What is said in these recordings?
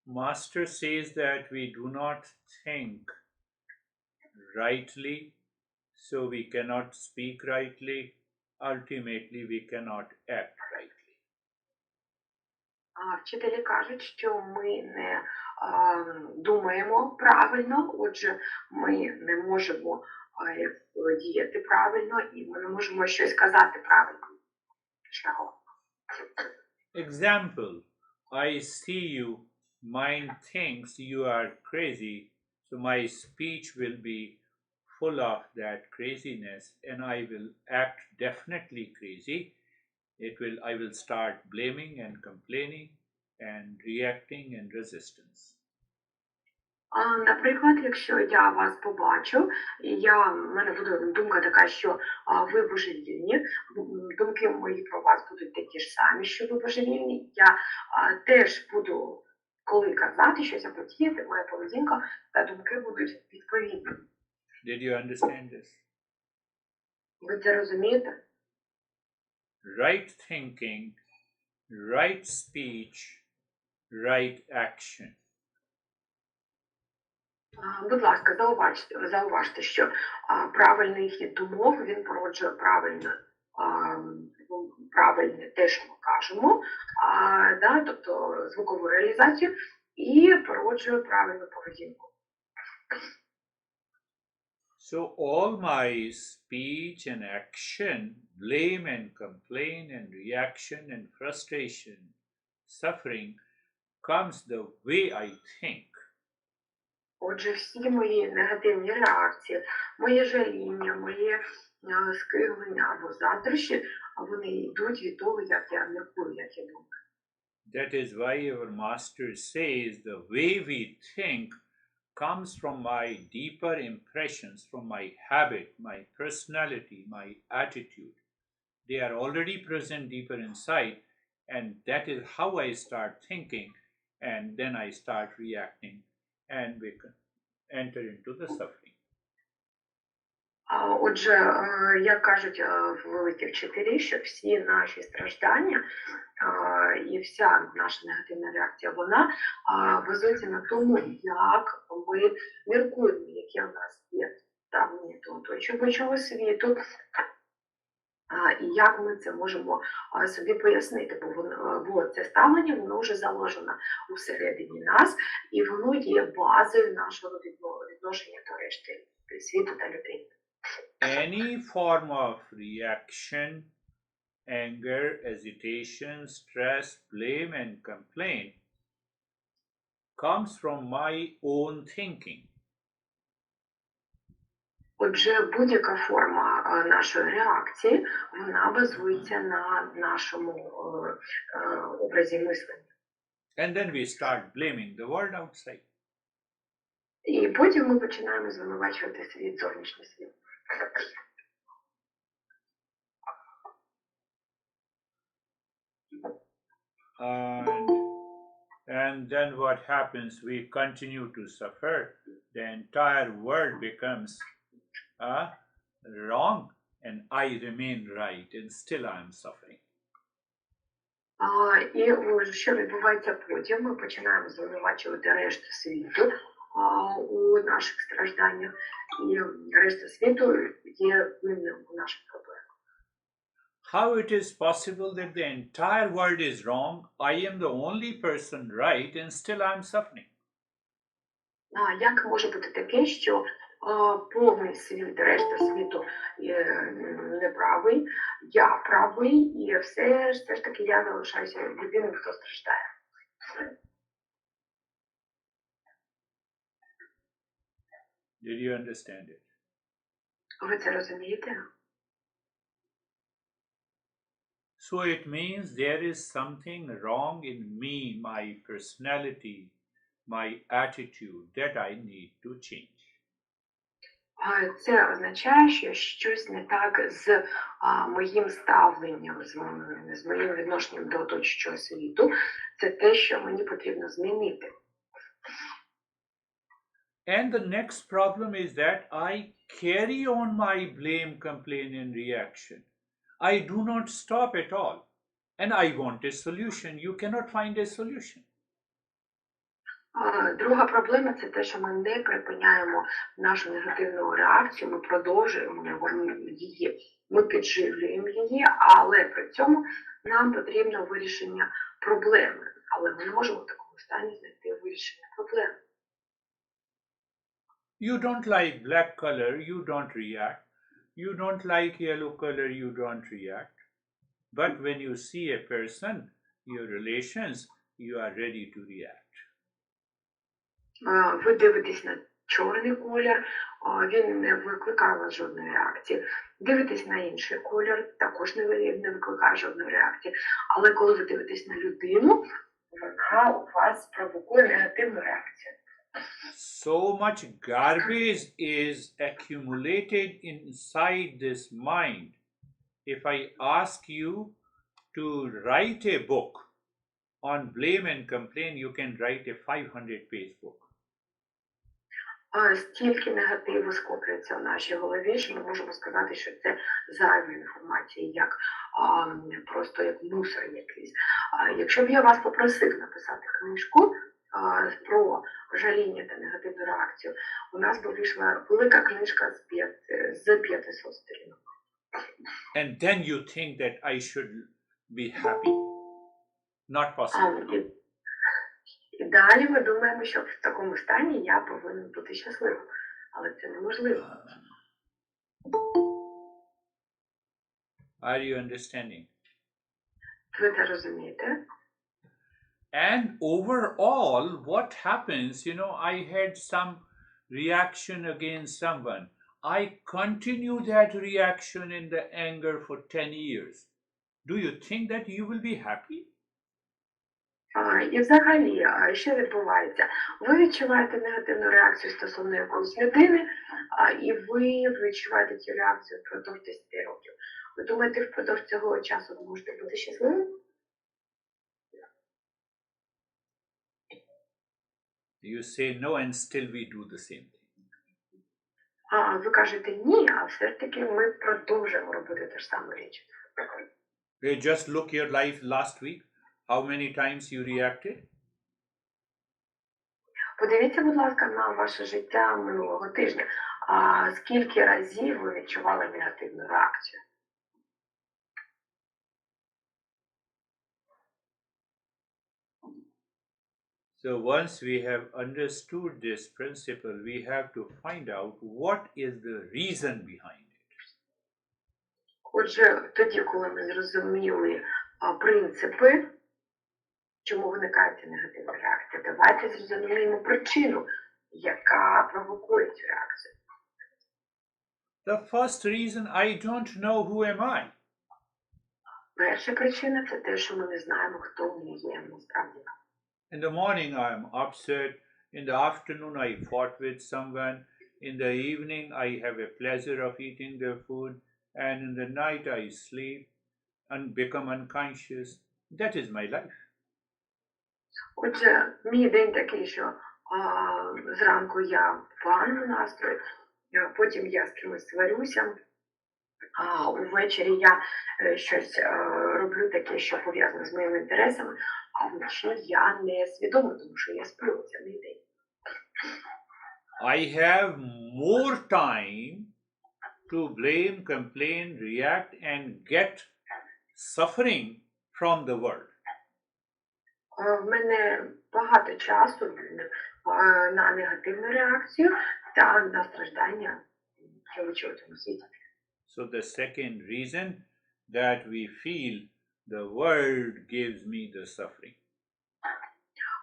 Master says that we do not think rightly, so we cannot speak rightly. Ultimately, we cannot act rightly. Вчителі кажуть, що ми не думаємо правильно, отже, ми не можемо діяти правильно і ми не можемо щось казати правильним шляхом. Example, I see you, mind thinks you are crazy, so my speech will be full of that craziness and I will act definitely crazy. I will start blaming and complaining and reacting and resistance. Наприклад, якщо я вас побачу, і в мене буде думка така, що ви божевільні, думки мої про вас будуть такі ж самі, що ви божевільні, я теж буду, коли казати щось або діяти, моя поведінка та думки будуть відповідні. Did you understand this? Ви це розумієте? Right thinking, right speech, right action. Будь ласка, зауважте, що правильний хід думок, він породжує правильне те, що ми кажемо, тобто звукову реалізацію, і породжує правильну поведінку. So all my speech and action, blame and complain and reaction and frustration, suffering, comes the way I think. Отже, всі мої негативні реакції, моє жаління, моє скиглення або заздрощі, вони йдуть від того, як я міркую, як я думаю. That is why our master says the way we think comes from my deeper impressions, from my habit, my personality, my attitude. They are already present deeper inside, and that is how I start thinking, and then I start reacting, and we can enter into the suffering. Отже, як кажуть великі вчителі, що всі наші страждання і вся наша негативна реакція, вона базується на тому, як ми міркуємо, яке в нас є ставлення до оточуючого світу, і як ми це можемо собі пояснити, бо це ставлення, воно вже заложено всередині нас, і воно є базою нашого відношення до решти світу та людей. Any form of reaction, anger, hesitation, stress, blame, and complaint comes from my own thinking. Отже, будь-яка форма нашої реакції, вона базується на нашому образі мислення. And then we start blaming the world outside. І потім ми починаємо звинувачувати світ, зовнішній світ. And then what happens? We continue to suffer. The entire world becomes wrong, and I remain right, and still I am suffering. І що відбувається потім? Ми починаємо звинувачувати решту світу у наших стражданнях, і решта світу є винним у наших проблемах. How it is possible that the entire world is wrong, I am the only person right, and still I am suffering? Як може бути таке, що повний світ, решта світу неправий, я правий, і все ж таки я залишаюся єдиним, хто страждає. Did you understand it? Ви це розумієте? So it means there is something wrong in me, my personality, my attitude that I need to change. Це означає, що щось не так з моїм ставленням, з моїм відношенням до оточуючого світу. Це те, що мені потрібно змінити. And the next problem is that I carry on my blame, complaint, and reaction. I do not stop at all. And I want a solution. You cannot find a solution. Друга проблема це те, що ми не припиняємо нашу негативну реакцію, ми продовжуємо її, ми підживлюємо її, але при цьому нам потрібно вирішення проблеми. Але ми не можемо в такому стані знайти вирішення проблеми. You don't like black color, you don't react. You don't like yellow color, you don't react. But when you see a person, your relations, you are ready to react. Ви дивитесь на чорний колір, він не викликає у вас жодної реакції. Дивитесь на інший колір, також не викликає жодної реакції. Але коли ви дивитесь на людину, вона у вас провокує негативну реакцію. So much garbage is accumulated inside this mind. If I ask you to write a book on blame and complain, you can write a 500-page book. Стільки негативу скоплюється в нашій голові, що ми можемо сказати, що це зайва інформація, як просто як мусор якийсь. Якщо б я вас попросив написати книжку про жаління та негативну реакцію, у нас би вийшла велика книжка з 500 сторінок. And then you think that I should be happy. Not possible. І далі ми думаємо, що в такому стані я повинен бути щасливим. Але це неможливо. Are you understanding? Ви це розумієте? And overall, what happens, I had some reaction against someone. I continue that reaction in the anger for 10 years. Do you think that you will be happy? І взагалі, що відбувається? Ви відчуваєте негативну реакцію стосовно якоїсь людини, і ви відчуваєте цю реакцію впродовж 10 років. Ви думаєте, впродовж цього часу ви можете бути щасливим? You say no and still we do the same thing. Ви кажете ні, а все-таки ми продовжуємо робити те ж саме річ. Just look your life last week. How many times you reacted? Подивіться, будь ласка, на ваше життя минулого тижня. Скільки разів ви відчували негативну реакцію? So once we have understood this principle, we have to find out what is the reason behind it. Отже, тоді, коли ми зрозуміли принципи, чому виникає ця негативна реакція, давайте зрозуміємо причину, яка провокує цю реакцію. The first reason, I don't know who am I. Перша причина – це те, що ми не знаємо, хто ми є насправді. In the morning, I am upset. In the afternoon, I fought with someone. In the evening, I have a pleasure of eating their food. And in the night, I sleep and become unconscious. That is my life. Отже, мій день такий, що зранку я в поганому настрої, потім я з кимось сварюся, а увечері я щось роблю таке, що пов'язане з моїми інтересами, а вночі я не свідома, тому що я сплю, це мій день. I have more time to blame, complain, react, and get suffering from the world. В мене багато часу на негативну реакцію та на страждання, що ви чуєте у світі. So the second reason that we feel the world gives me the suffering.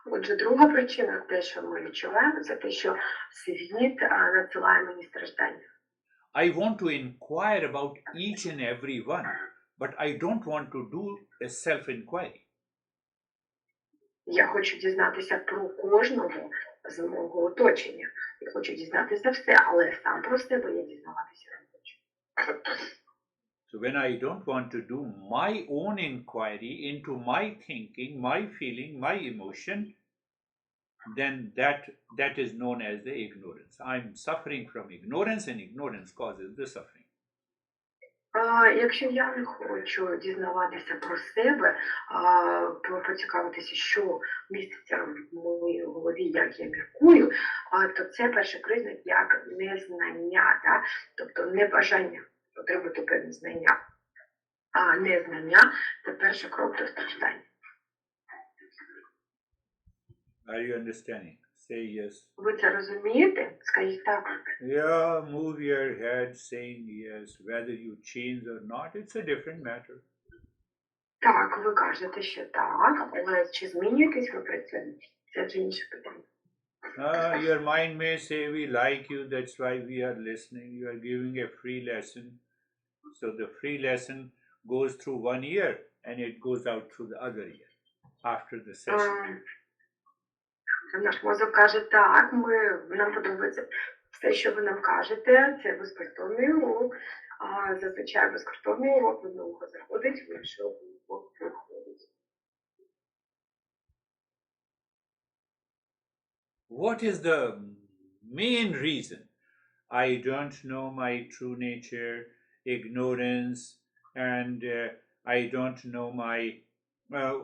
Отже, друга причина, те, що ми відчуваємо, це те, що світ надсилає мені страждання. I want to inquire about each and every one, but I don't want to do a self-inquiry. Я хочу дізнатися про кожного з мого оточення. Я хочу дізнатися все, але сам про себе я дізнаватися не хочу. So when I don't want to do my own inquiry into my thinking, my feeling, my emotion, then that is known as the ignorance. I'm suffering from ignorance, and ignorance causes the suffering. Якщо я не хочу дізнаватися про себе, поцікавитися, що міститься в моїй голові, як я міркую, то це перший признак як незнання, да? Тобто небажання отримати певні знання, а незнання це перший крок до страждання. Are you understanding? Say yes. Ви це розумієте? Скажіть так. Yeah, move your head saying yes. Whether you change or not, it's a different matter. Так, ви кажете, що так, але чи змінюєтесь ви при цьому? Це вже інше питання. Your mind may say we like you, that's why we are listening. You are giving a free lesson. So the free lesson goes through 1 year and it goes out through the other year after the session. Наш мозок каже, так, нам подобається все, що ви нам кажете, це безкоштовний урок. Зазвичай безкоштовний урок в одне ухо заходить, в інше ухо виходить. What is the main reason? I don't know my true nature, ignorance, and I don't know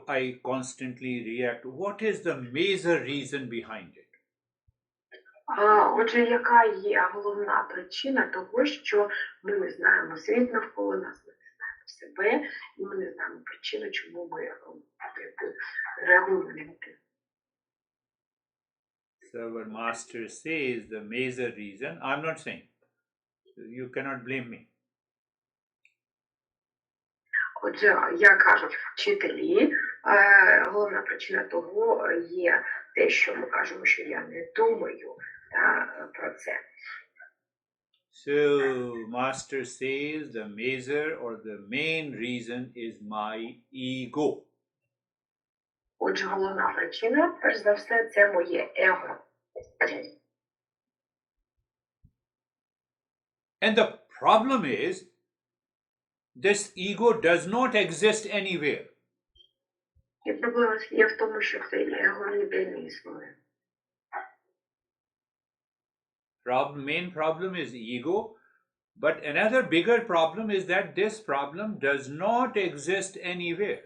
I constantly react. What is the major reason behind it? Отже, яка є головна причина того, що ми не знаємо світ навколо нас, ми не знаємо себе, і ми не знаємо причину, чому ми реагуємо негативно. So our master says the major reason, I'm not saying, you cannot blame me. Отже, як кажуть вчителі, головна причина того є те, що ми кажемо, що я не думаю про це. So master says the major or the main reason is my ego. Отже, головна причина, перш за все, це моє его. And the problem is, this ego does not exist anywhere. І проблема є в тому, що це его ніде не існує. Main problem is ego, but another bigger problem is that this problem does not exist anywhere.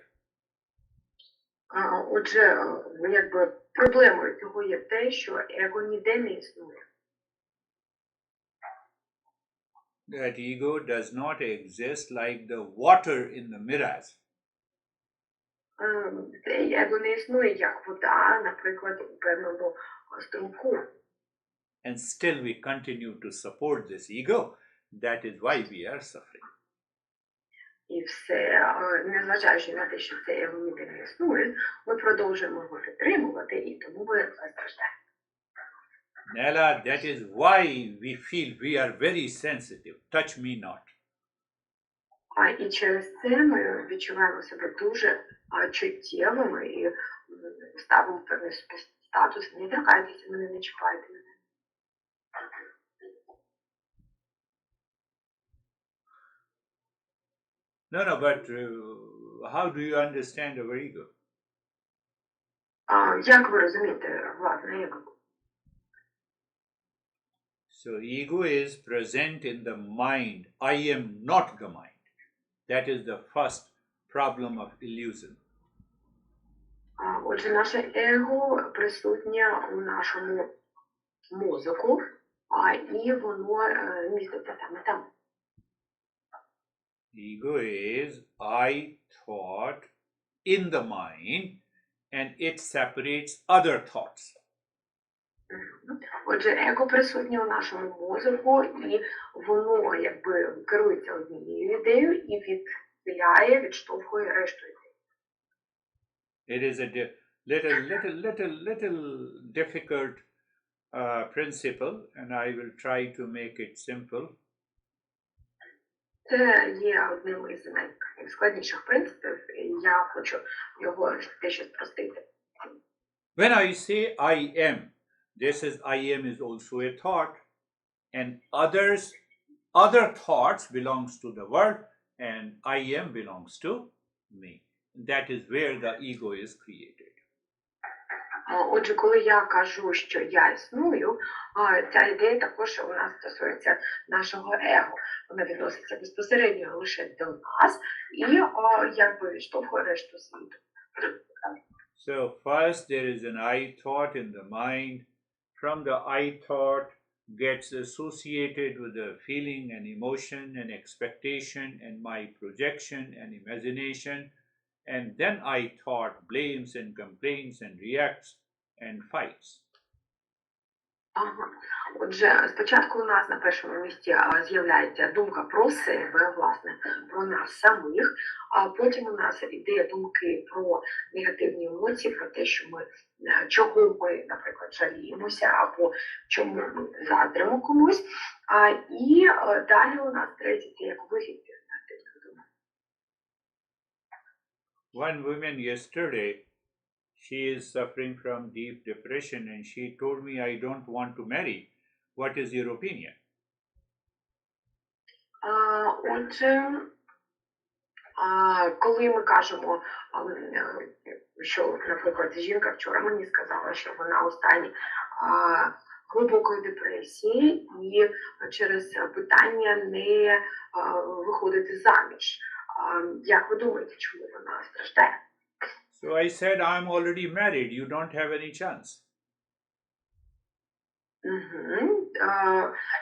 Отже, якби проблемою цього є те, що его ніде не існує. That ego does not exist like the water in the mirrors. Це его не існує як вода, наприклад, у певному струмку. And still we continue to support this ego. That is why we are suffering. І все, незважаючи на те, що це его ніде не існує, ми продовжуємо його підтримувати, і тому ми страждаємо. Nella, that is why we feel we are very sensitive. Touch me not. І через це ми відчуваємо себе дуже чуттєвими і ставимо певний статус, не торкайтеся мене, не чіпайте мене. No, but how do you understand our ego? Як ви розумієте власне его? So ego is present in the mind. I am not the mind. That is the first problem of illusion. Отже, наше его присутнє у нашому мозку, і воно міститься саме там. Ego is I thought in the mind and it separates other thoughts. Отже, его присутнє у нашому мозку, і воно якби керується однією ідеєю і відділяє, відштовхує решту ідей. It is a little difficult principle, and I will try to make it simple. Це є одним із найскладніших принципів, і я хочу його дещо спростити. When I say I am, this is I am is also a thought, and other thoughts belongs to the world, and I am belongs to me. That is where the ego is created. Отже, коли я кажу, що я існую, ця ідея також у нас стосується нашого его. Вона відноситься безпосередньо лише до нас і якби відштовхує решту світу. So first there is an I thought in the mind. From the I thought gets associated with the feeling and emotion and expectation and my projection and imagination. And then I thought blames and complains and reacts and fights. Ага. Отже, спочатку у нас на першому місці з'являється думка про себе, власне, про нас самих, а потім у нас іде думки про негативні емоції, про те, що ми, чого ми, наприклад, жаліємося, або чому ми заздримо комусь, і далі у нас третє, це як вихід цих негативних думок. One woman yesterday, she is suffering from deep depression and she told me, I don't want to marry. What is your opinion? Отже, коли ми кажемо, що, наприклад, жінка вчора мені сказала, що вона у стані глибокої депресії і через питання не виходити заміж. Як ви думаєте, чому вона страждає? So I said, I'm already married. You don't have any chance.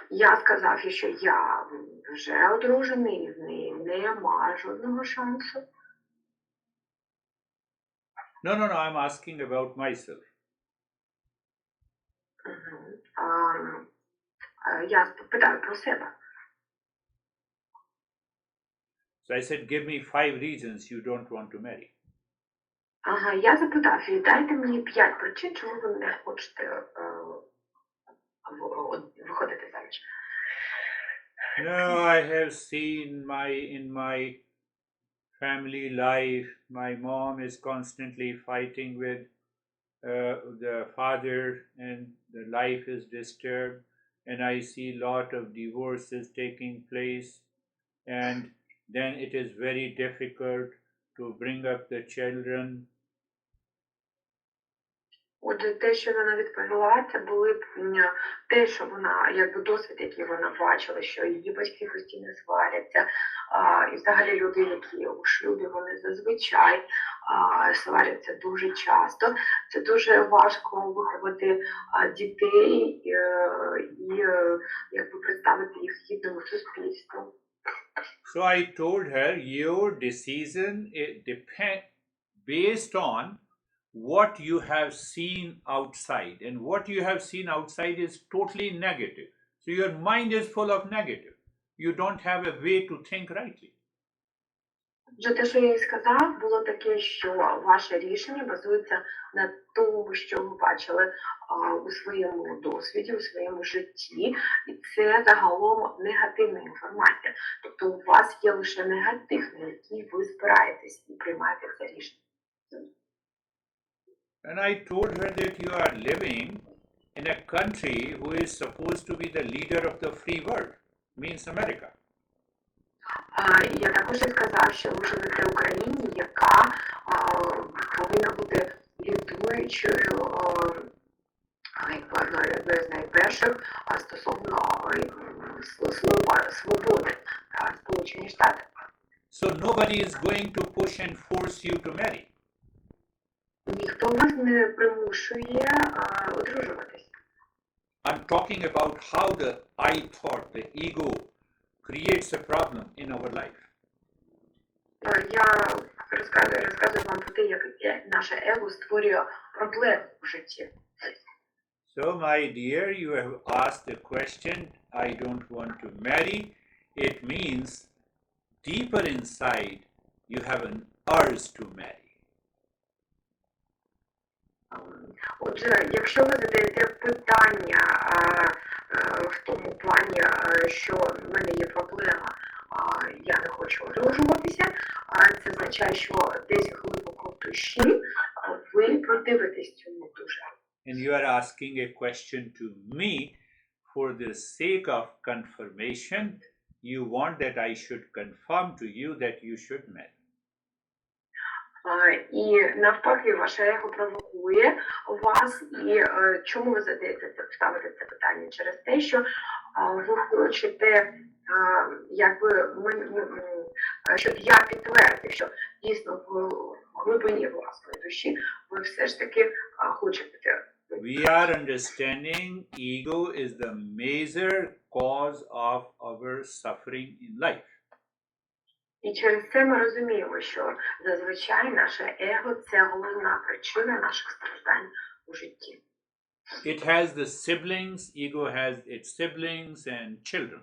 Я сказав, що я вже одружений, і в неї немає жодного шансу. No, I'm asking about myself. Я питаю про себе. So I said, give me 5 reasons you don't want to marry. Я запитав її, дайте мені 5 причин, чому ви не хочете виходити заміж. No, I have seen in my family life, my mom is constantly fighting with the father and the life is disturbed, and I see a lot of divorces taking place, and then it is very difficult to bring up the children. Отже, те, що вона відповіла, це були те, що вона, якби досвід, який вона бачила, що її батьки постійно сваряться, і взагалі люди, які у шлюбі, вони зазвичай сваряться дуже часто. Це дуже важко виховати дітей і якби представити їх гідному суспільству. So I told her, your decision depends based on what you have seen outside, and what you have seen outside is totally negative. So your mind is full of negative. You don't have a way to think rightly. Вже те, що я їй сказав, було таке, що ваше рішення базується на тому, що ви бачили у своєму досвіді, у своєму житті, і це загалом негативна інформація. Тобто у вас є лише негатив, на який ви спираєтесь і приймаєте це рішення. And I told her that you are living in a country who is supposed to be the leader of the free world, means America. Я також сказав, що ви живете в Україні, яка повинна бути лідуючою, одною з найперших стосовно слова свободи, Сполучені Штати. So nobody is going to push and force you to marry. Ніхто вас не примушує одружуватись. I'm talking about how the I thought, the ego, creates a problem in our life. Я розказую вам про те, як наше его створює проблеми в житті. So, my dear, you have asked the question, I don't want to marry. It means deeper inside, you have an urge to marry. Отже, якщо ви задаєте питання в тому плані, що в мене є проблема, я не хочу одружуватися, це означає, що десь глибоко в душі ви противитесь цьому дуже. And you are asking a question to me for the sake of confirmation. You want that I should confirm to you that you should marry. І навпаки, ваше его провокує вас. І чому ви ставите це питання? Через те, що ви хочете, якби, щоб я підтвердив, що дійсно в глибині власної душі ви все ж таки хочете. We are understanding ego is the major cause of our suffering in life. І через це ми розуміємо, що зазвичай наше его – це головна причина наших страждань у житті. It has the siblings, ego has its siblings and children.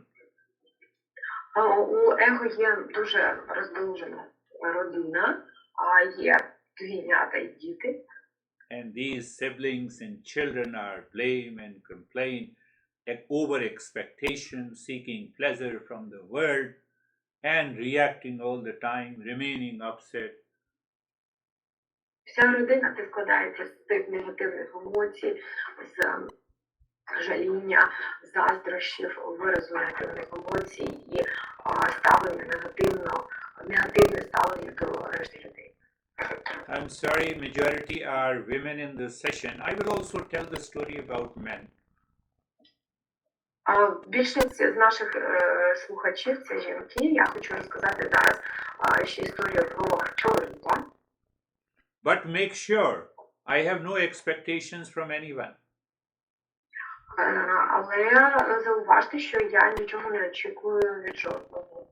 У его є дуже розгалужена родина, а є двійнята і діти. And these siblings and children are blame and complain, over expectation, seeking pleasure from the world, and reacting all the time, remaining upset. Вся родина це складається з цих негативних емоцій, з жаління, заздрощів, виразу негативних емоцій і ставлення негативне ставлення до решти людей. I'm sorry, majority are women in this session. I will also tell the story about men. Більшість з наших слухачів це жінки. Я хочу розказати зараз ще історію про чоловіка. But make sure I have no expectations from anyone. Але зауважте, що я нічого не очікую від жодного.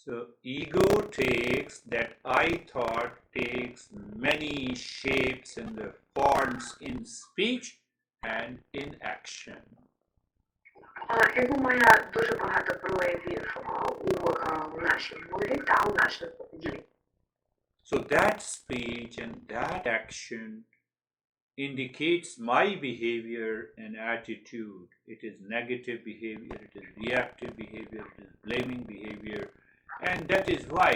So ego takes that I thought takes many shapes and the forms in speech and in action. Его має дуже багато проявів у нашій мові та у нашій поведінці. So that speech and that action indicates my behavior and attitude. It is negative behavior, it is reactive behavior, it is blaming behavior. And that is why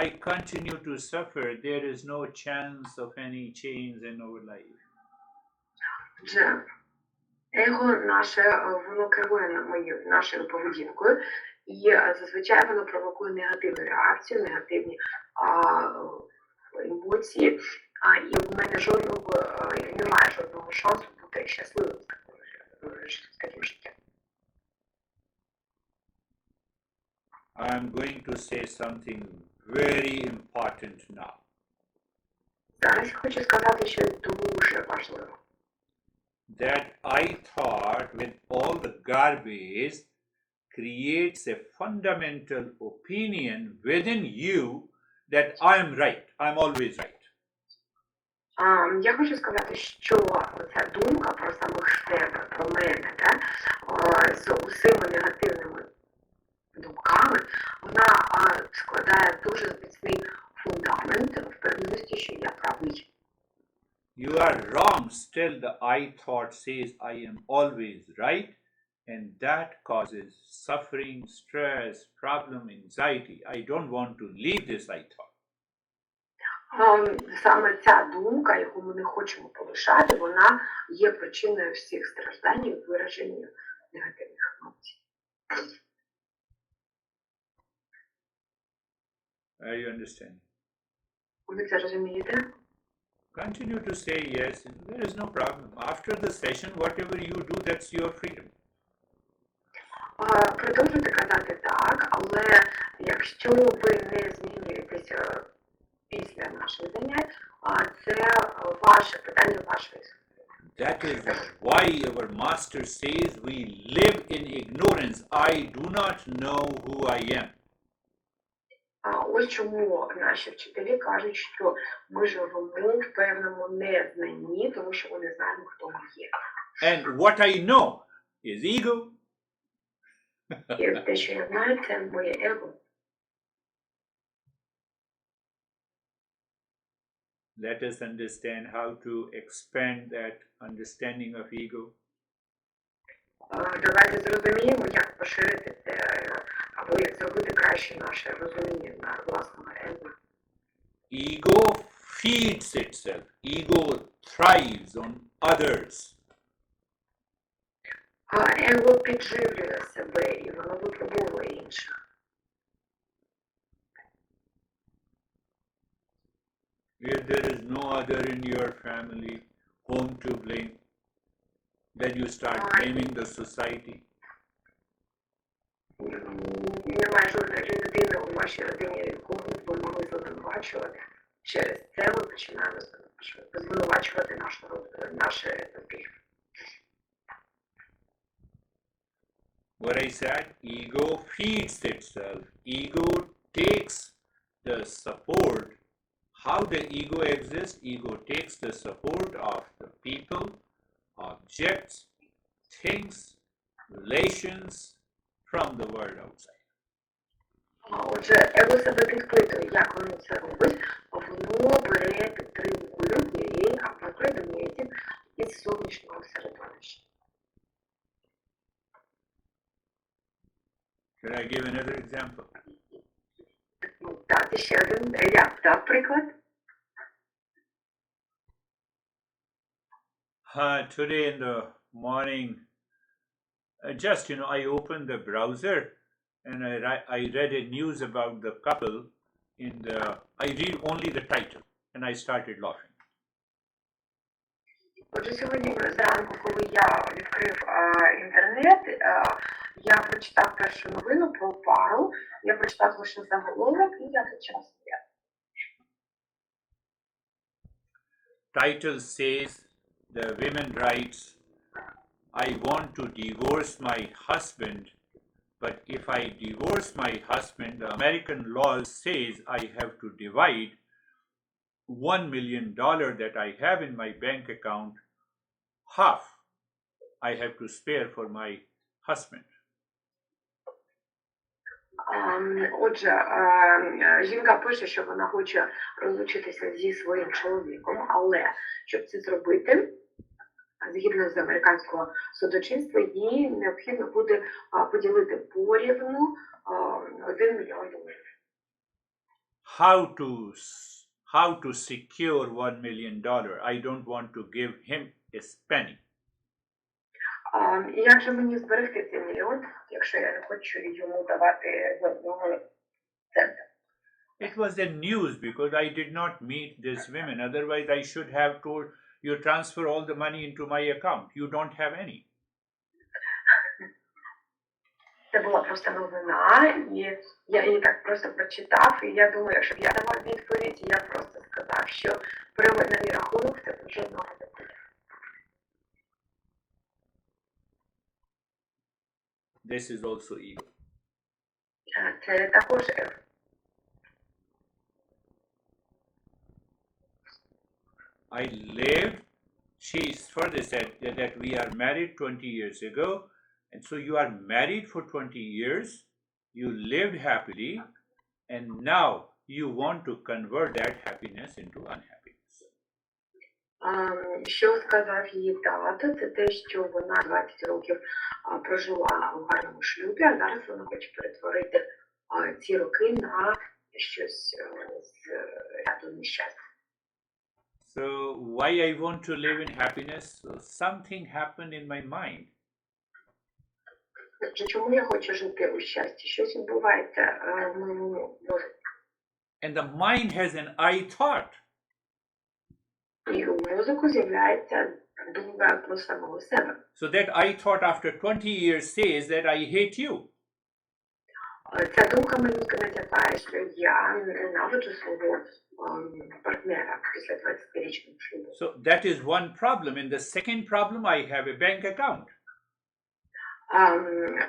I continue to suffer. There is no chance of any change in our life. Его воно керує нашою поведінкою, і зазвичай воно провокує негативну реакцію, негативні емоції, і в мене немає жодного шансу бути щасливим з таким життям. I'm going to say something very important now. Зараз я хочу сказати, що дуже важливо. That I thought with all the garbage creates a fundamental opinion within you that I am right. I'm always right. Я хочу сказати, що ця думка про самих себе, про мене, з усіма негативними думками, вона складає дуже міцний фундамент впевненості, що я правий. You are wrong. Still the I thought says I am always right, and that causes suffering, stress, problem, anxiety. I don't want to leave this I thought. Саме ця думка, яку ми не хочемо полишати, вона є причиною всіх страждань і вираження негативних емоцій. Are you understanding? Ви це розумієте? Continue to say yes. There is no problem. After the session, whatever you do, that's your freedom. Продовжуйте казати так, але якщо ви не змінюєтеся після наших занять, це ваше питання вашої свободи. That is why our master says we live in ignorance. I do not know who I am. Ось чому наші вчителі кажуть, що ми живемо в певному незнанні, тому що ми не знаємо, хто ми є. And what I know is ego. І те, що я знаю, це моє его. Let us understand how to expand that understanding of ego. Давайте зрозуміємо, як поширити це, або як зробити краще наше розуміння на власного его. Ego feeds itself. Ego thrives on others. Его підживлює себе, і воно випробовує інших. інших. If there is no other in your family whom to blame, then you start blaming the society. Немає жодної людини у вашій родині, кого ви могли звинувачувати. Через це ми починаємо звинувачувати наше суспільство. What I said, ego feeds itself. Ego takes the support. How the ego exists? Ego takes the support of the people, objects, things, relations from the world outside. Отже, его себе підпитує, як воно це робить, воно бере підтримку людей або предметів із зовнішнього середовища. Should I give another example? Дати ще один, я дав приклад. Today in the morning, just, I opened the browser and I read a news about the couple I read only the title and I started laughing. Отже, сьогодні зранку, коли я відкрив інтернет, я прочитав першу новину про пару, я прочитав лише заголовок і я почав сміяти. Title says the women writes, I want to divorce my husband, but if I divorce my husband, the American law says I have to divide $1 million that I have in my bank account, half I have to spare for my husband. Отже, жінка пише, що вона хоче розлучитися зі своїм чоловіком, але щоб це зробити, згідно з американського судочинства, їй необхідно буде поділити порівну $1 мільйон. How to secure $1 million? I don't want to give him a penny. Як же мені зберегти цей мільйон, якщо я не хочу йому давати жодного цента? It was a news because I did not meet this women. Otherwise, I should have told you transfer all the money into my account. You don't have any. Це була просто новина, і я її так просто прочитав, і я думаю, якщо б я давав відповідь, я просто сказав, що прямо на мій рахунок це жодного не буде. This is also ego. Це також его. I lived, she further said that we are married 20 years ago, and so you are married for 20 years, you lived happily, and now you want to convert that happiness into unhappiness. Що сказав її тато, це те, що вона 20 років прожила у гарному шлюбі, а зараз вона хоче перетворити ці роки на щось з ряду нещастя. So why I want to live in happiness? So something happened in my mind. Чому я хочу жити у щасті? Щось відбувається в моєму мозку. And the mind has an I thought. І у мозку з'являється думка про самого себе. So that I thought after 20 years says that I hate you. Ця думка мені натякає, що я ненавиджу свого партнера після 20-річного шлюбу. So that is one problem. And the second problem, I have a bank account.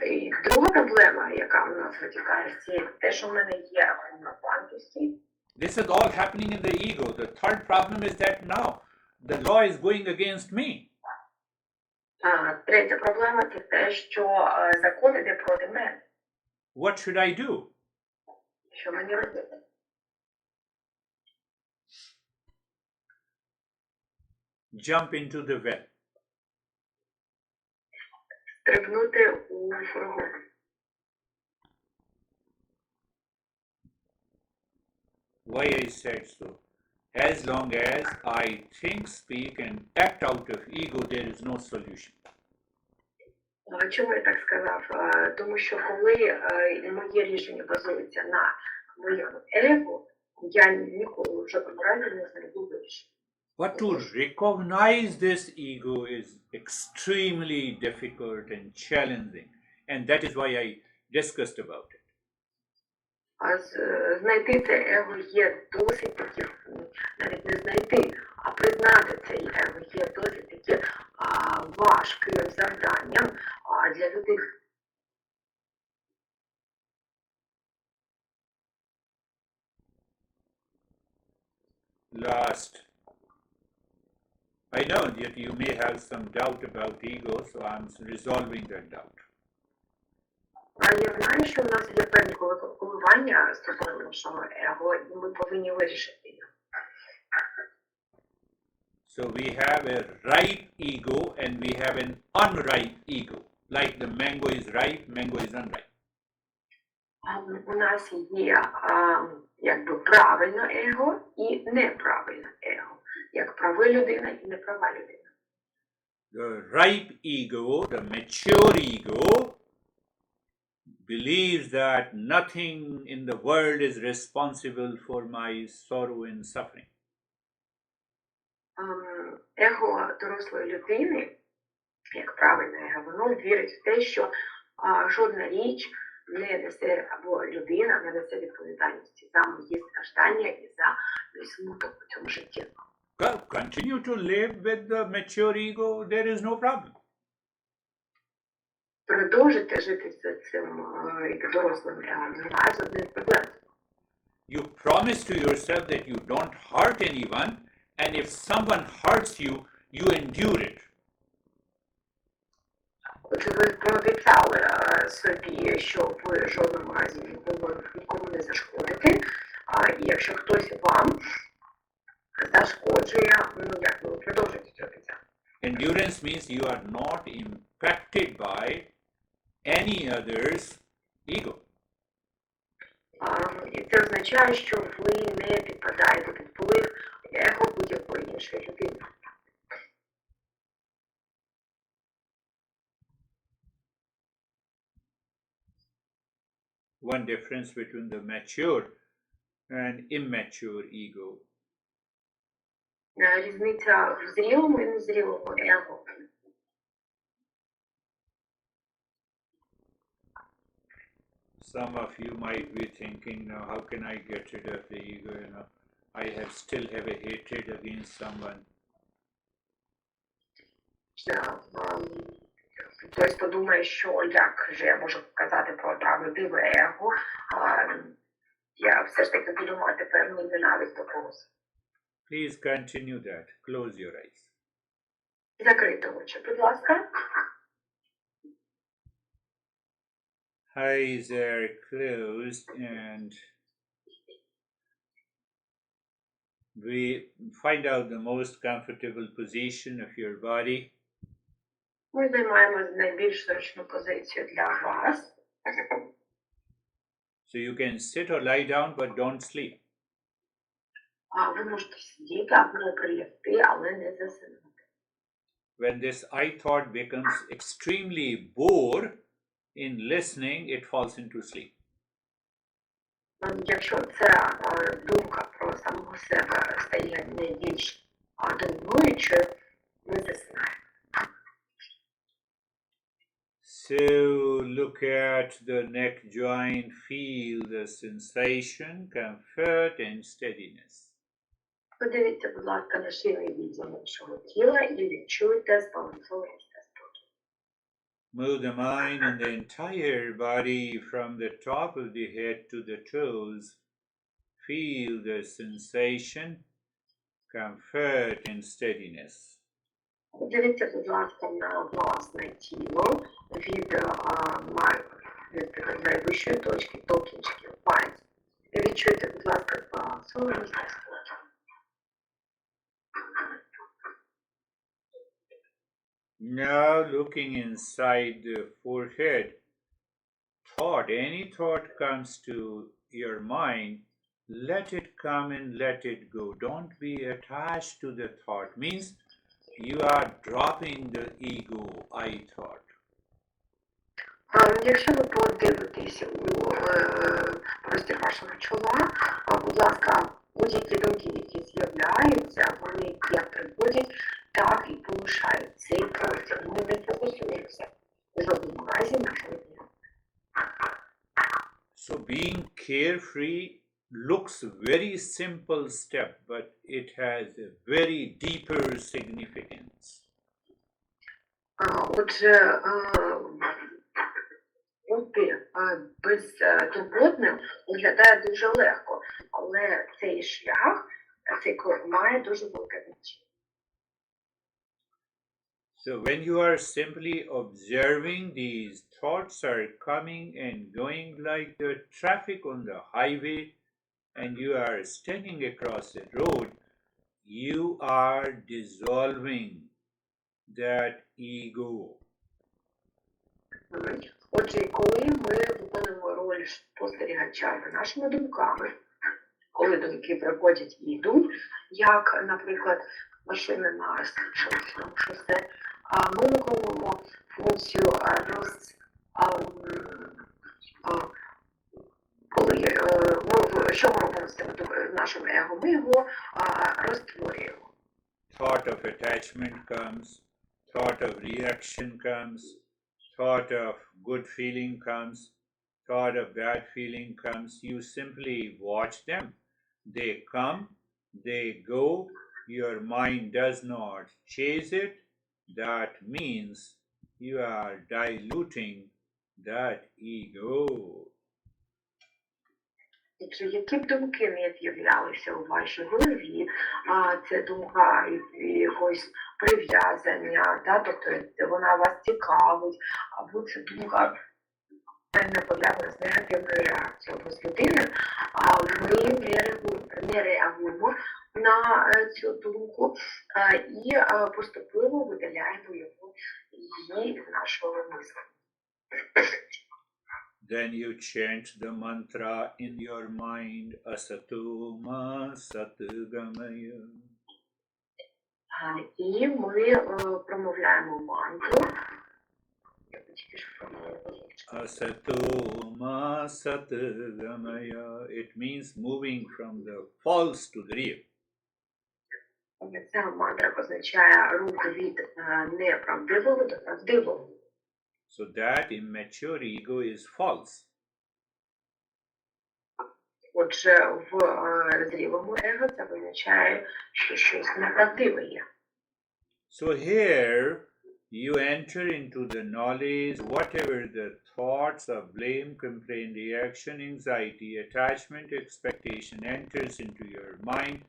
І друга проблема, яка у нас витікає з цієї, те, що в мене є рахунок банківський. This is all happening in the ego. The third problem is that now the law is going against me. Третя проблема – це те, що закон іде проти мене. What should I do? Що мені робити? Jump into the well. Стрибнути у фургон. Why I said so? As long as I think, speak, and act out of ego, there is no solution. Чому я так сказав? Тому що коли моє рішення базується на моєму его, я ніколи в жодному разі не знайду вирішення. But to recognize this ego is extremely difficult and challenging, and that is why I discussed about it. А знайти це его є досить таки, навіть не знайти, а признати це его є досить таки важким завданням для людини. Last, I know that you may have some doubt about ego, so I'm resolving that doubt. Я знаю, що в нас є певні коливання стосовно нашого его, і ми повинні вирішити їх. So we have a ripe ego and we have an unripe ego. Like the mango is ripe, mango is unripe. У нас є якби правильне его і неправильне его. Як права людина і неправа людина. The ripe ego, the mature ego, believes that nothing in the world is responsible for my sorrow and suffering. Его дорослої людини, як правильне его, воно вірить в те, що жодна річ не несе, або людина не несе відповідальності за мої страждання і за мій смуток у цьому житті. Continue to live with the mature ego, there is no problem. Продовжити жити з цим дорослим его, немає жодних проблем. You promise to yourself that you don't hurt anyone, and if someone hurts you, you endure it. Отже, ви пообіцяли собі, що ви в жодному разі нікому не зашкодите, і якщо хтось вам зашкоджує, як ви продовжуєте цю обіцянку. Endurance means you are not impacted by any other's ego. І це означає, що ви не підпадаєте під вплив его будь-якої іншої людини. One difference between the mature and immature ego. Різниця в зрілому і незрілому его. Some of you might be thinking, now how can I get rid of the ego? I still have a hatred against someone. Хтось подумає, що як же я можу казати про правдиве его, я все ж таки буду мати певну ненависть до когось. Please continue that. Close your eyes. Закрийте очі, будь ласка. Eyes are closed and we find out the most comfortable position of your body. Ми займаємо найбільш зручну позицію для вас. So you can sit or lie down, but don't sleep. Ви можете сидіти або прилягти, але не засинути. When this I thought becomes extremely bored in listening, it falls into sleep. Якщо ця думка про самого себе стає найбільш домінуючою, ми засинаємо. So look at the neck joint, feel the sensation, comfort and steadiness. Подивіться, будь ласка, на шийний відділ нашого тіла і відчуйте збалансованість та спокій. Move the mind and the entire body from the top of the head to the toes. Feel the sensation, comfort and steadiness. Подивіться, будь ласка, на власне тіло від найвищої точки до кінчиків пальців. Відчуйте, будь ласка, збалансованість та спокій. Now looking inside the forehead, any thought comes to your mind, let it come and let it go. Don't be attached to the thought. Means you are dropping the ego, I thought. Якщо ви подивитесь у простір вашого чола, будь ласка, будь-які думки, які з'являються, вони як приходять, так і полишають цей простір. Ми не фокусуємося в жодному разі на жодній. So being carefree looks very simple step, but it has a very deeper significance. Отже, бути безтурботним виглядає дуже легко, але цей шлях, цей крок має дуже велике значення. So when you are simply observing, these thoughts are coming and going like the traffic on the highway, and you are standing across the road, you are dissolving that ego. Отже, коли ми виконуємо роль спостерігача за нашими думками, коли думки приходять і йдуть, як, наприклад, машини на шосе, ми виконуємо функцію що ми робимо з нашим его? Ми його розтворюємо. Thought of attachment comes, thought of reaction comes, thought of good feeling comes, thought of bad feeling comes. You simply watch them. They come, they go. Your mind does not chase it. That means you are diluting that ego. Які б думки не з'являлися у вашій голові, це думка якогось прив'язання, тобто вона вас цікавить, або це думка не пов'язана з негативною реакцією з людини, ми не реагуємо на цю думку і поступово видаляємо її з нашого мислення. Then you chant the mantra in your mind, Asato Ma Sat Gamaya. І ми промовляємо мантру. Asato Ma Sat Gamaya. It means moving from the false to the real. Ця мантра означає рух від неправдивого до правдивого. So that immature ego is false. Отже, в зрілому его це означає, що щось неправдиве є. So here you enter into the knowledge, whatever the thoughts of blame, complaint, reaction, anxiety, attachment, expectation enters into your mind.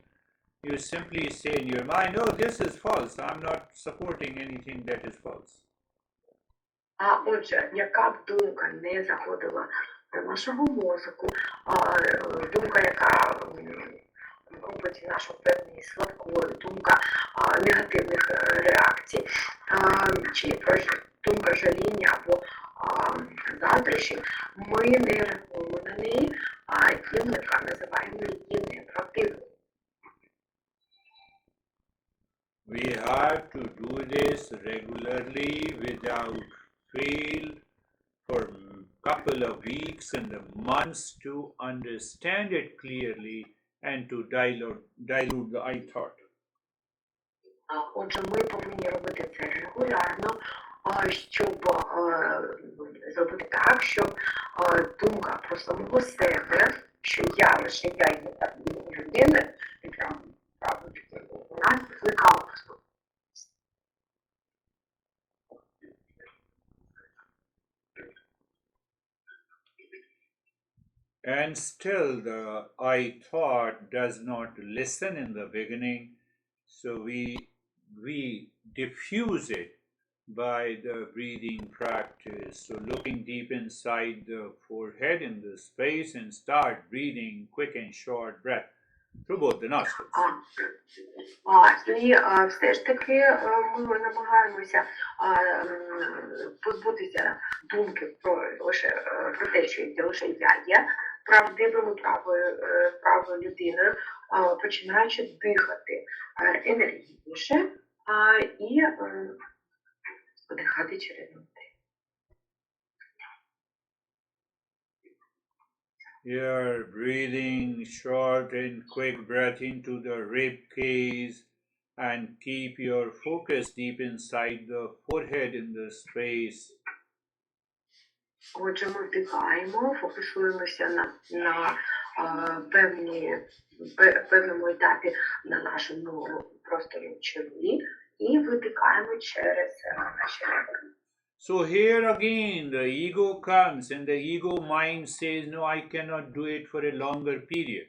You simply say in your mind, oh, this is false. I'm not supporting anything that is false. Отже, яка б думка не заходила до нашого мозку, думка, яка робить нашу певність слабкою, думка негативних реакцій, чи думка жаління або заздрощів, ми не реагуємо на неї, і ми називаємо її неправдивою. We have to do this regularly without fail for a couple of weeks and months to understand it clearly and to dilute the I thought. Отже, ми повинні робити це регулярно, щоб зробити так, щоб думка про самого себе, що я лише я є так людина, і правда, у нас зникала. And still the I thought does not listen in the beginning, so we diffuse it by the breathing practice. So looking deep inside the forehead in the space and start breathing quick and short breath through both the nostrils. І все ж таки ми намагаємося позбутися думки про те, що лише я є правдивою правою людиною, починаючи дихати енергійніше і вдихати через ноги. You're breathing short and quick breath into the rib cage and keep your focus deep inside the forehead in the space. Отже, ми вдихаємо, фокусуємося на певному етапі на нашому просторі чолі і видихаємо через наші ребра. So here again the ego comes and the ego mind says, no, I cannot do it for a longer period.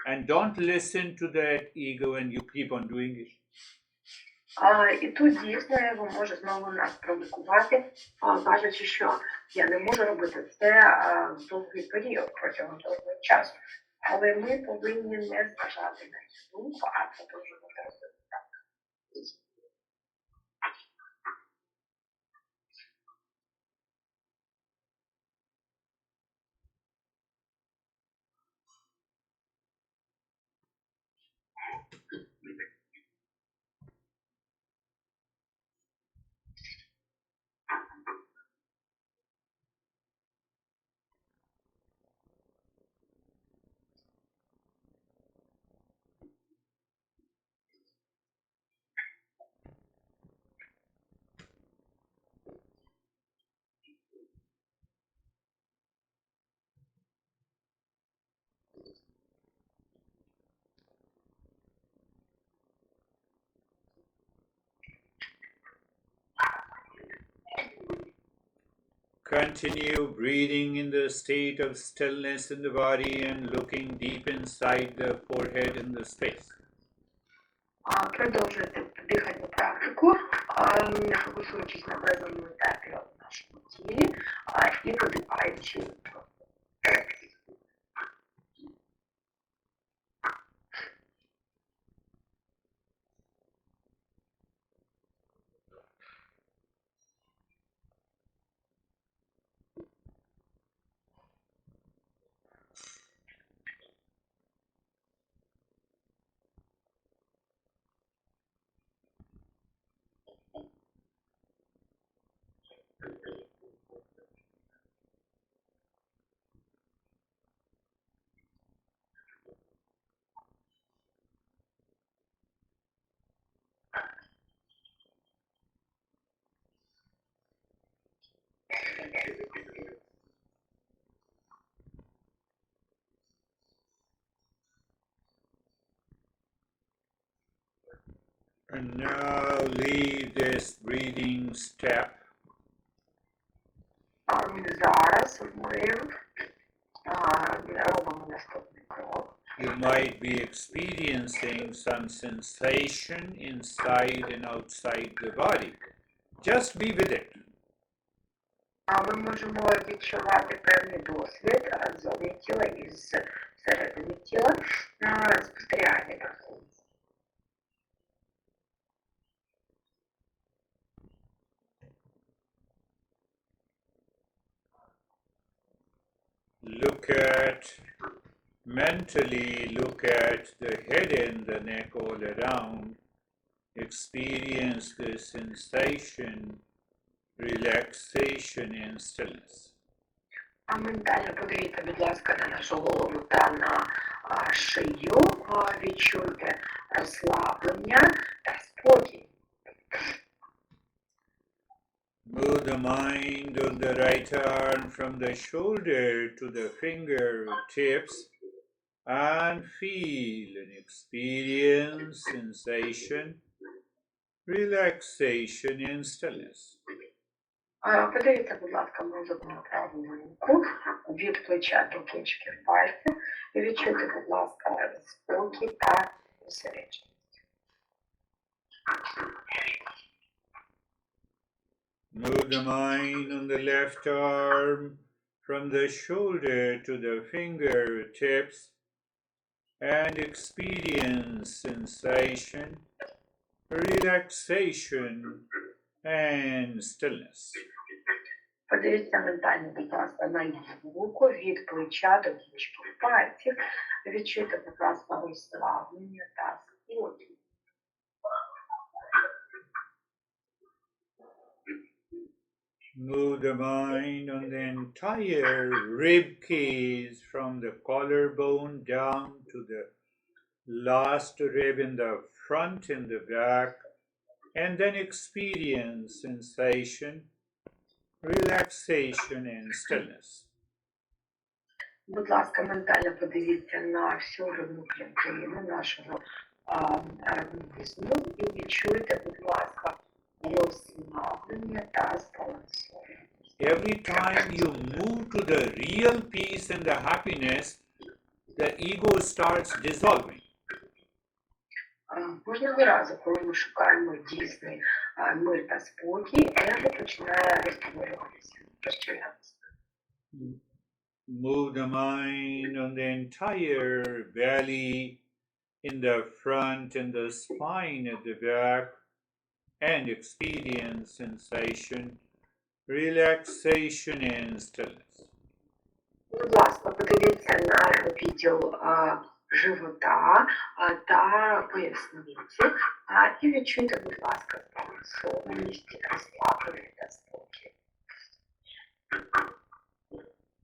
And don't listen to that ego and you keep on doing it. І тут дійсно його може знову нас провокувати, кажучи, що я не можу робити це в довгий період, протягом довгого часу. Але ми повинні не зважати на цю думку, а продовжувати розвивати. Continue breathing in the state of stillness in the body and looking deep inside the forehead in the space. Продовжуйте дихальну практику, фокусуючись на певному етапі в нашому тілі і подихаючи. And now leave this breathing step. Зараз ми робимо наступний крок. You might be experiencing some sensation inside and outside the body. Just be with it. Ми можемо відчувати певний досвід зовні тіла і зсередини тіла, спостерігання просто. Mentally look at the head and the neck all around. Experience the sensation, relaxation and stillness. А ментально подивіться, будь ласка, на нашу голову та на шию, відчуйте розслаблення та спокій. Move the mind on the right arm from the shoulder to the fingertips and feel and experience sensation, relaxation and stillness. Подивіться, будь ласка, мозок на праву руку, від плеча до кінчиків пальців. І відчуйте, будь ласка, спокій та зосередженість. Move the mind on the left arm from the shoulder to the fingertips and experience sensation, relaxation and stillness. Подивіться ментально, будь ласка, на ліву руку від плеча до кінчиків пальців. Відчуйте, будь ласка, розслаблення та спокій. Move the mind on the entire rib cage from the collarbone down to the last rib in the front and the back, and then experience sensation, relaxation, and stillness. Будь ласка, ментально подивіться на всю грудну клітину нашого організму і відчуйте, будь ласка, розслаблення та збалансування. Every time you move to the real peace and the happiness, the ego starts dissolving. Кожного разу, коли ми шукаємо дійсний мир та спокій, его починає розтворюватися, розчинятися. Move the mind on the entire belly, in the front and the spine at the back, and experience sensation, relaxation, and stillness. Будь ласка, подивіться на відділ живота та поясниці і відчуйте, будь ласка, збалансованість, розслаблення та спокій.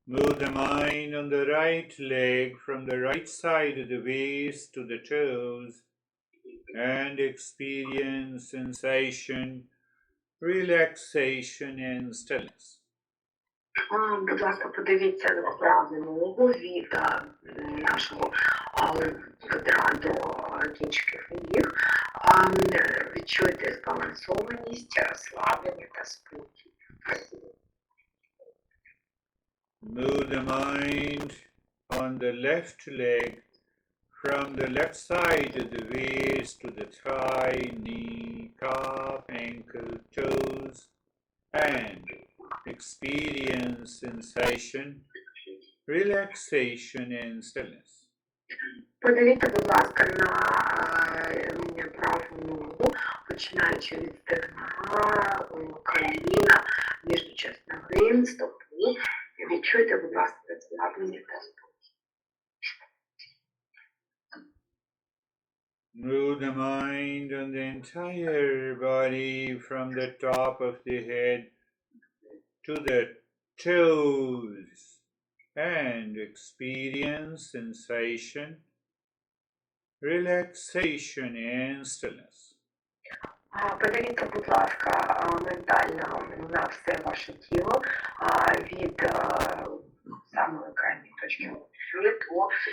Move the mind on the right leg from the right side of the waist to the toes and experience sensation, relaxation, and stillness. Будь ласка, подивіться на праву ногу від нашого бедра до кінчиків ніг. Відчуйте збалансованість, розслаблення та спокій. Move the mind on the left leg from the left side of the waist to the thigh, knee, calf, ankle, toes, and experience sensation, relaxation, and stillness. Подивіться, будь ласка, на праву ногу, починаючи від стегна, коліна, між чесногин, стопу. Відчуйте, будь ласка, розслаблення та спокій. Move the mind on the entire body from the top of the head to the toes and experience sensation, relaxation, and stillness. Подивіться, будь ласка, ментально на все ваше тіло від самої крайньої точки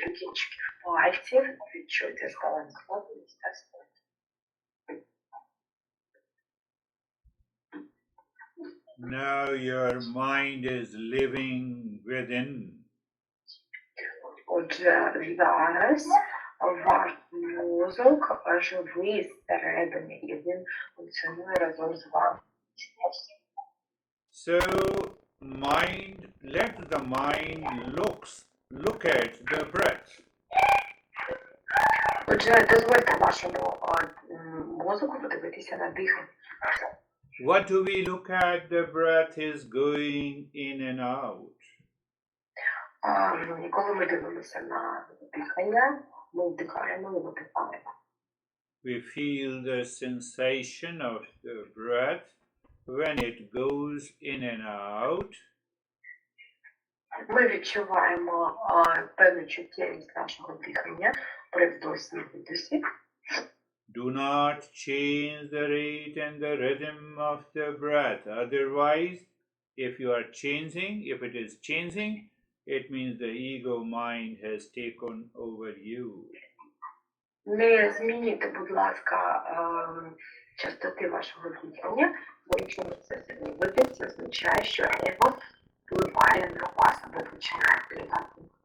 до кінчиків пальців. Відчуйте збалансованість та спокій. Now your mind is living within. Отже, зараз ваш мозок живий зсередини, і він функціонує разом з вами. So let the mind look at the breath. Отже, дозвольте вашому мозку подивитися на дихання. What do we look at? The breath is going in and out. Коли ми дивимося на дихання, ми вдихаємо і видихаємо. We feel the sensation of the breath when it goes in and out. Ми відчуваємо певну чуттєвість нашого дихання при вдосі і видосі. Do not change the rate and the rhythm of the breath. Otherwise, if it is changing, it means the ego mind has taken over you. Не змінюйте, будь ласка, частоти вашого дихання, бо якщо ви це зробите, це означає, що его впливає на вас або починає впливати на вас.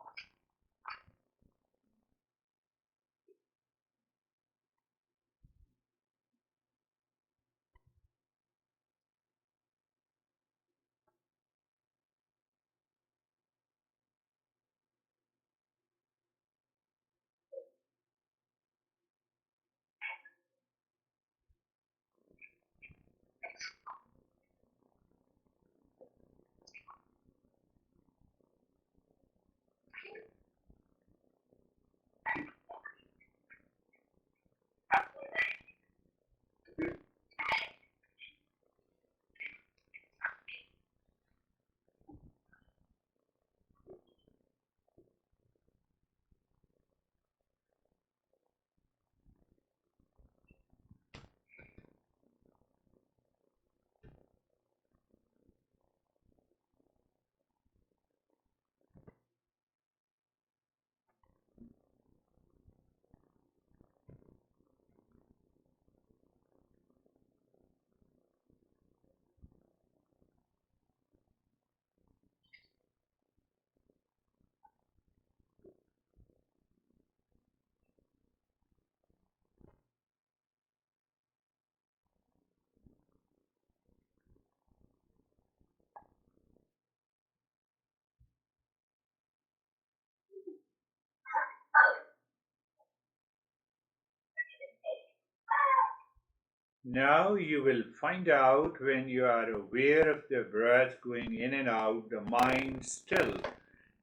Now you will find out when you are aware of the breath going in and out, the mind still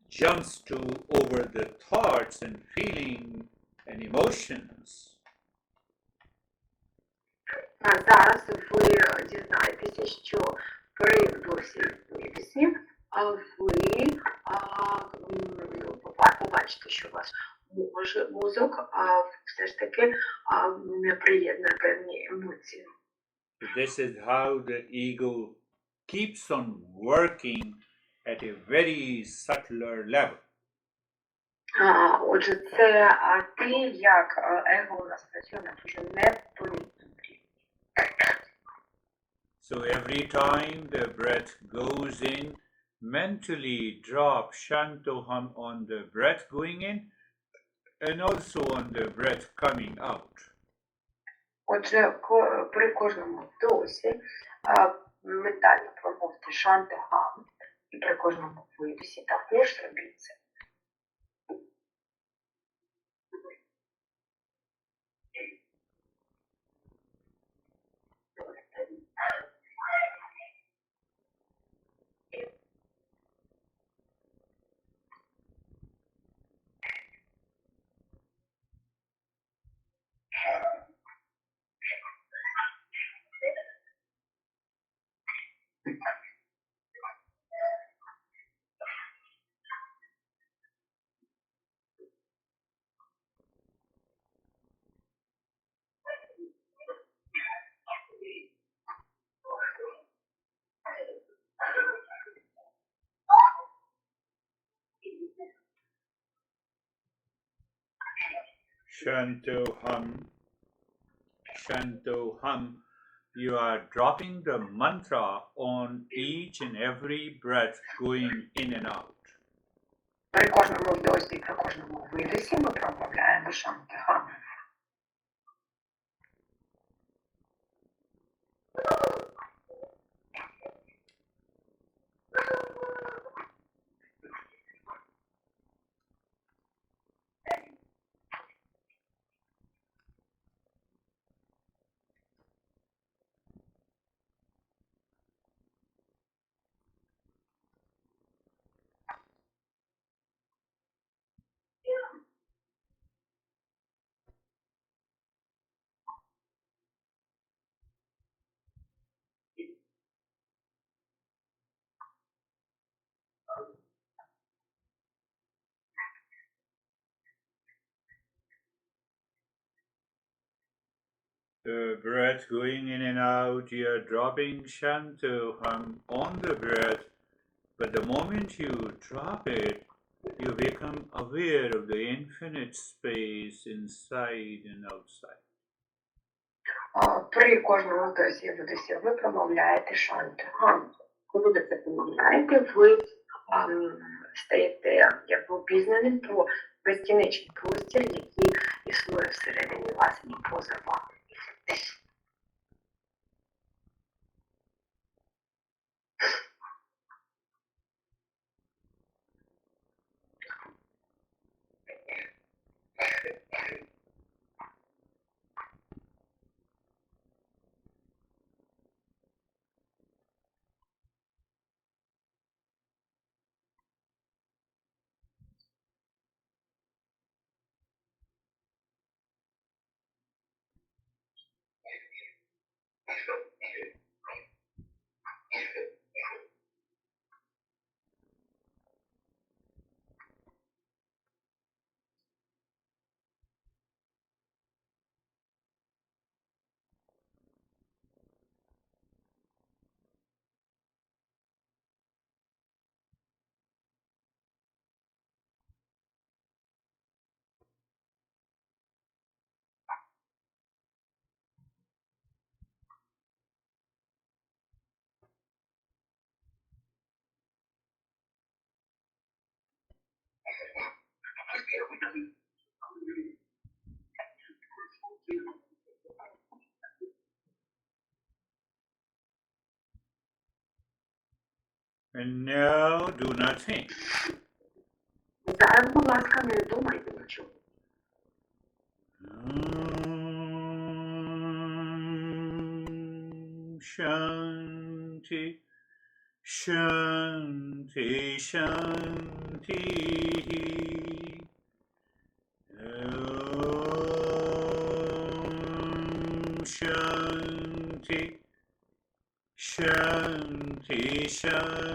jumps to over the thoughts and feeling and emotions. Зараз ви дізнаєтеся, що при вдосі вивісі ви побачите, що ваш мозок все ж таки не приєднує певні емоції. This is how the ego keeps on working at a very subtler level. Отже, це те, як его у нас працює на дуже непомітному рівні. So every time the breath goes in, mentally drop Shantoham on the breath going in and also on the breath coming out. Отже, при кожному вдосі ментально промовте Шантохам, і при кожному видосі також зробіть це. Shantoham, you are dropping the mantra on each and every breath going in and out. При кожному вдосі і при кожному видосі ми промовляємо Шантохам. The breath going in and out, you are dropping Shantoham on the breath, but the moment you drop it, you become aware of the infinite space inside and outside. При кожному вдосі і видосі ви промовляєте Шантохам. Коли ви це промовляєте, ви стаєте якби обізнаним про безкінечний простір, який існує всередині вас і поза вами. And now do not think. Зараз, будь ласка, не думайте нічого. Shanti, Shanti, Shanti. Shanti, Shanti, Shanti.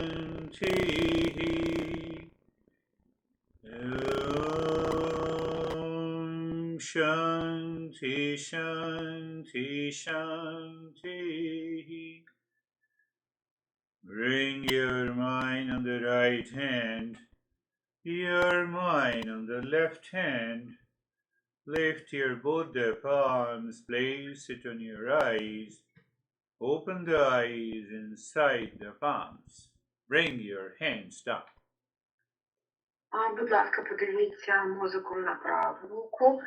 Shanti, Shanti, Shanti. Bring your mind on the right hand, your mind on the left hand. Lift your both the palms, place it on your eyes. Open the eyes inside the palms. Bring your hands down. Будь ласка, подивіться мозоком на праву руку,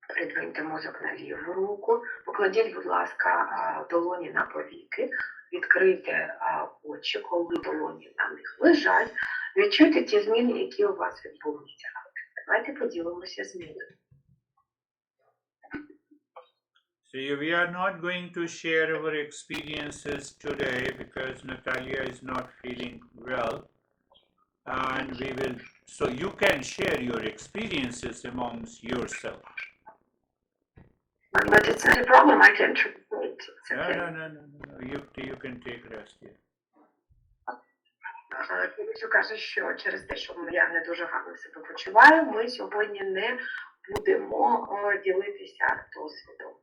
придвиньте мозок на ліву руку, покладіть, будь ласка, долоні на повіки, відкрийте очі, коли долоні на них лежать, відчуйте ті зміни, які у вас відбулися. Давайте поділимося змінами. So we are not going to share our experiences today because Natalia is not feeling well. And we will, so you can share your experiences amongst yourself. But it's not a problem, I can translate. No. You can take rest here. Гіріш каже, що через те, що я не дуже гарно себе почуваю, ми сьогодні не будемо ділитися досвідом.